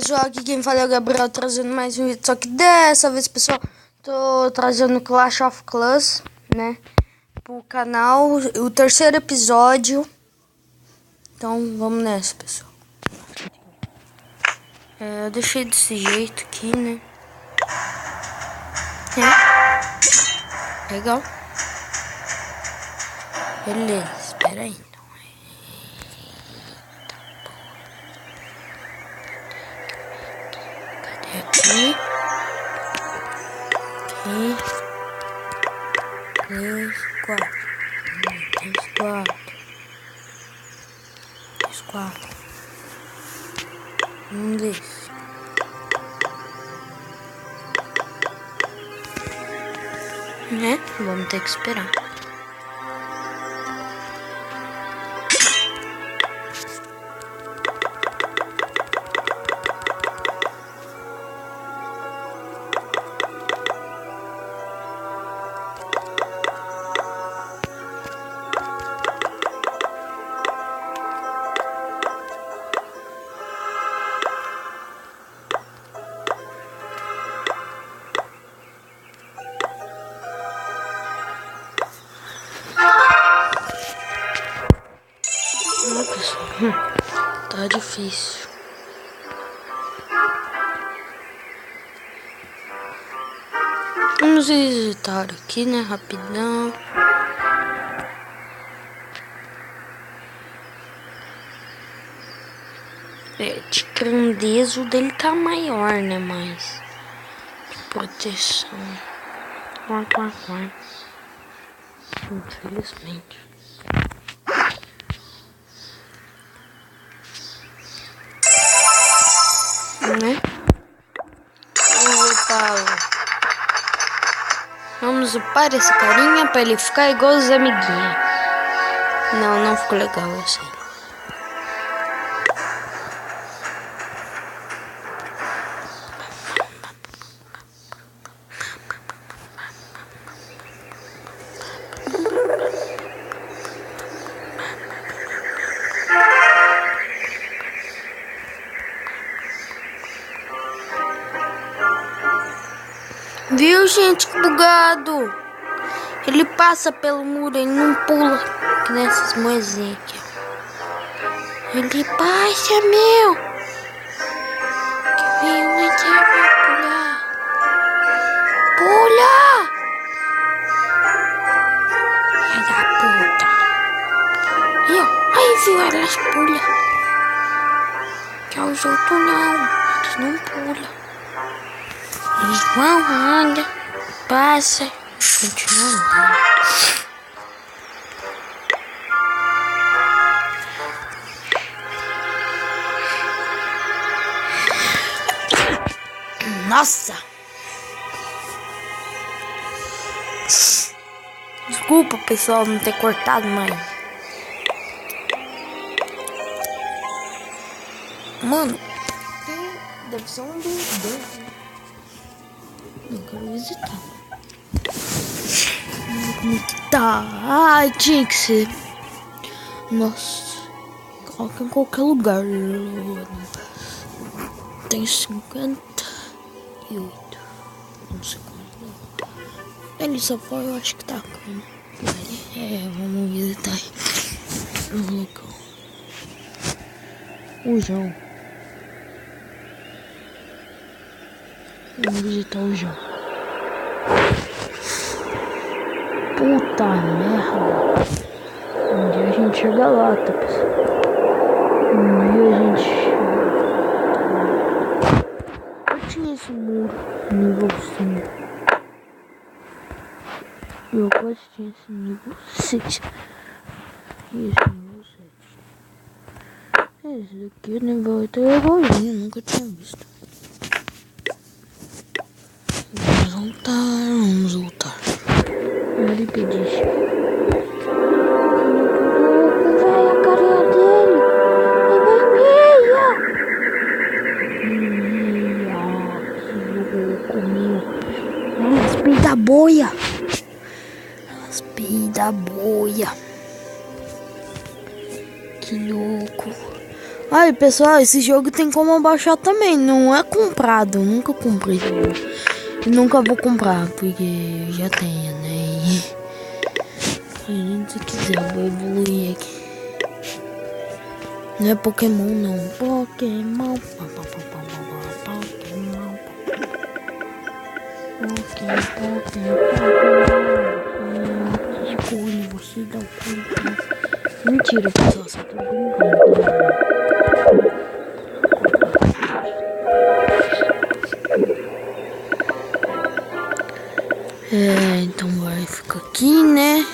pessoal, aqui quem fala é o Gabriel, trazendo mais um vídeo. Só que dessa vez, pessoal, tô trazendo Clash of Clans, né, pro canal, o terceiro episódio. Então vamos nessa, pessoal. Eu deixei desse jeito aqui, né. Legal. Beleza, espera aí. Aqui, 3, 4, 4. Um desses. Né? Vamos ter que esperar. Tá difícil. Vamos visitar aqui, né? Rapidão. De grandeza o dele tá maior, né? Mas proteção. Infelizmente. Né? Vamos upar esse carinha pra ele ficar igual os amiguinhos. Não ficou legal, eu sei. Viu, gente, que bugado. Ele passa pelo muro, ele não pula. Que nessas moezinhas aqui, ó. Ele passa, meu. Que vem uma aqui, vai pular. Pula! Filha da puta. Aí, ó. Aí, viu, elas pulam. Já os outros não. Eles não pulam. Eles vão, anda, passa, continua andando. Nossa! Desculpa, pessoal, não ter cortado, mas... Mano, deve ser um dos dois. Eu quero visitar. Como que tá? Ai, tinha que ser. Nossa. Coloca em qualquer lugar. Tem 58. Não sei quanto. Ele só foi, eu acho que tá com. Vamos visitar o local. O João. Vamos visitar o João. Puta merda. Um dia a gente chega lá, tá, pessoal? Um dia a gente chega. Eu tinha esse muro nível 5. Eu quase tinha esse nível 6. E esse nível 7. Esse daqui o nível 8 é igualzinho, nunca tinha visto. Vamos voltar. Ele pediu. Vai a carinha dele. É vermelha. Que louco, meu. Raspei da boia. Que louco. Aí, pessoal, esse jogo tem como baixar também. Não é comprado. Eu nunca comprei esse jogo. E nunca vou comprar, porque já tenho, né? Se quiser, eu vou evoluir aqui. Não é Pokémon, não. Pokémon. Escolhe, você dá o cu. Mentira, pessoal, só tô brincando. Então vai ficar aqui, né?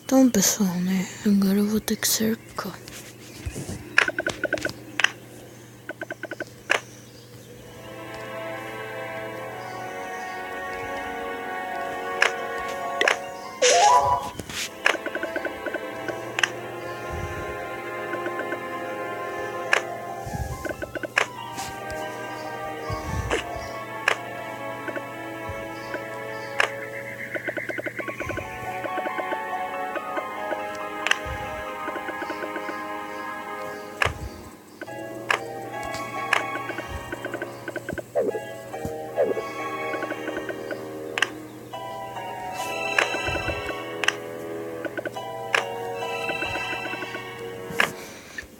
Então, pessoal, né? Agora eu vou ter que cercar.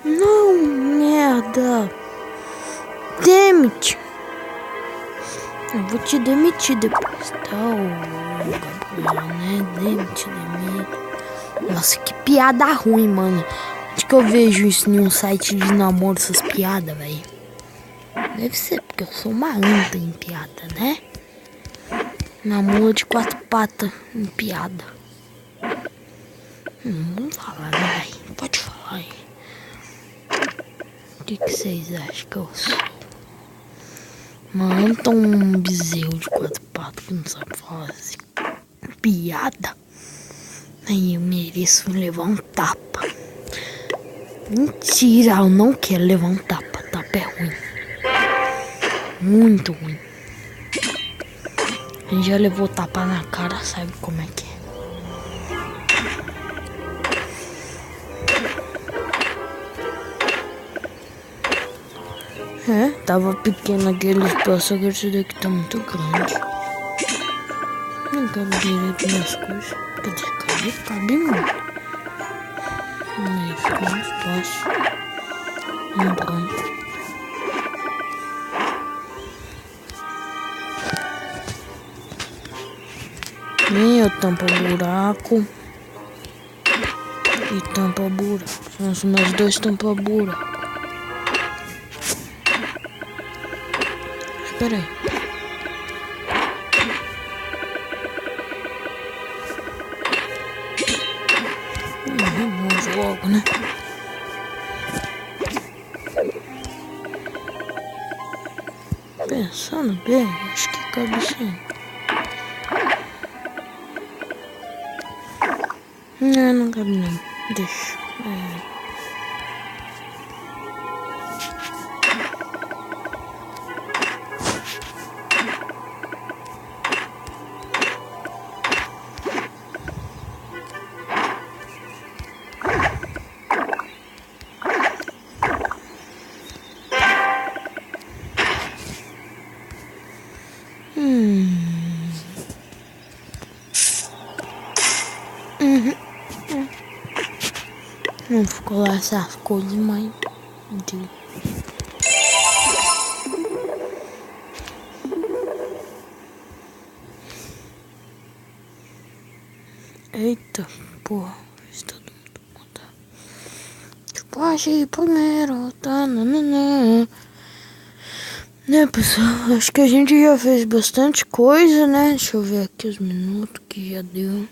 Não, merda. Demite. Eu vou te demitir depois, tá? O Gabriel, né? Demite. Nossa, que piada ruim, mano. Acho que eu vejo isso em um site de namoro, essas piadas, velho. Deve ser, porque eu sou uma anta em piada, né? Namoro de 4 patas em piada. Vamos falar, né, velho? Pode falar aí. O que vocês acham que eu sou? Mano, tô um bezerro de 4 patas que não sabe falar assim. Piada. Aí eu mereço levar um tapa. Mentira, eu não quero levar um tapa. Tapa é ruim. Muito ruim. A gente já levou tapa na cara, sabe como é que é. Tava pequeno aquele espaço, agora esse daqui tá muito grande. Não cabe direito nas coisas. Quer dizer, cabe muito. Aí fica um espaço. Um branco. Nem eu tampo buraco. E tampa buraco. São os meus 2 tampa buraco. Espera aí. Vamos logo, né? Pensando bem, acho que cabe sim. Não cabe não. Deixa. Não ficou lá essas coisas, mas... Eita, porra. Está todo mundo mudar. Tipo, achei primeiro, tá? Né, pessoal? Acho que a gente já fez bastante coisa, né? Deixa eu ver aqui os minutos que já deu.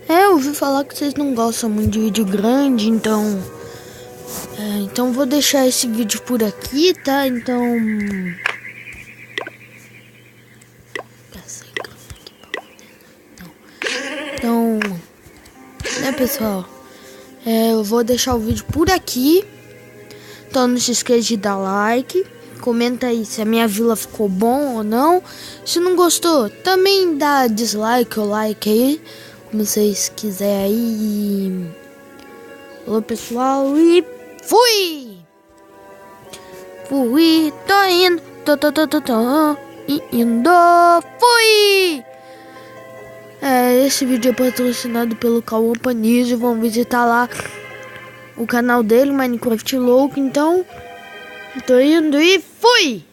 Eu ouvi falar que vocês não gostam muito de vídeo grande, então... então vou deixar esse vídeo por aqui, tá? Então... pessoal, eu vou deixar o vídeo por aqui. Então não se esqueça de dar like. Comenta aí se a minha vila ficou bom ou não. Se não gostou, também dá dislike ou like aí, como vocês quiserem aí. Falou, pessoal, e fui! Fui, tô indo, tô indo, fui! Esse vídeo é patrocinado pelo Cauã Panizo. Vão visitar lá o canal dele, Minecraft Louco. Então, tô indo e fui!